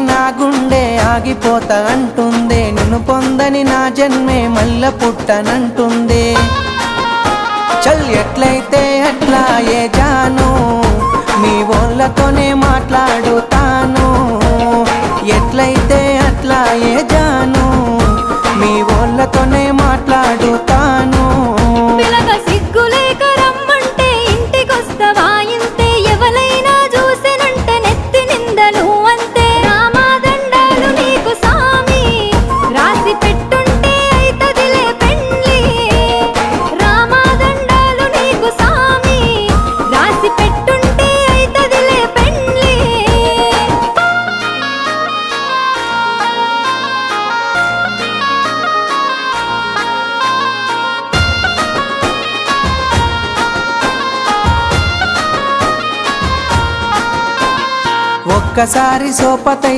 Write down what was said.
నా గుండె ఆగిపోతా అంటుందే, నిన్ను పొందని నా జన్మే మల్ల పుట్టనంటుందే. చల్ ఎట్లయితే అట్లా ఏ జాను, మీ వాళ్ళతోనే మాట్లాడుతాను. ఎట్లయితే అట్లా ఏ జాను, మీ వాళ్ళతోనే మాట్లాడుతాను. పిలక సిగ్గులేక రమ్మంటే ఇంటికొస్తవా ఇంతే, ఎవలైనా చూసినంటే నెత్తి నిందలు అంతే. రామాదండాలు నీకు సామి, రాసి పెట్టుంటే అయితదిలే పెండ్లి. రామాదండాలు నీకు సామి, రాసి పెట్టుంటే అయితదిలే పెండ్లి. ఒక్కసారి సోపతై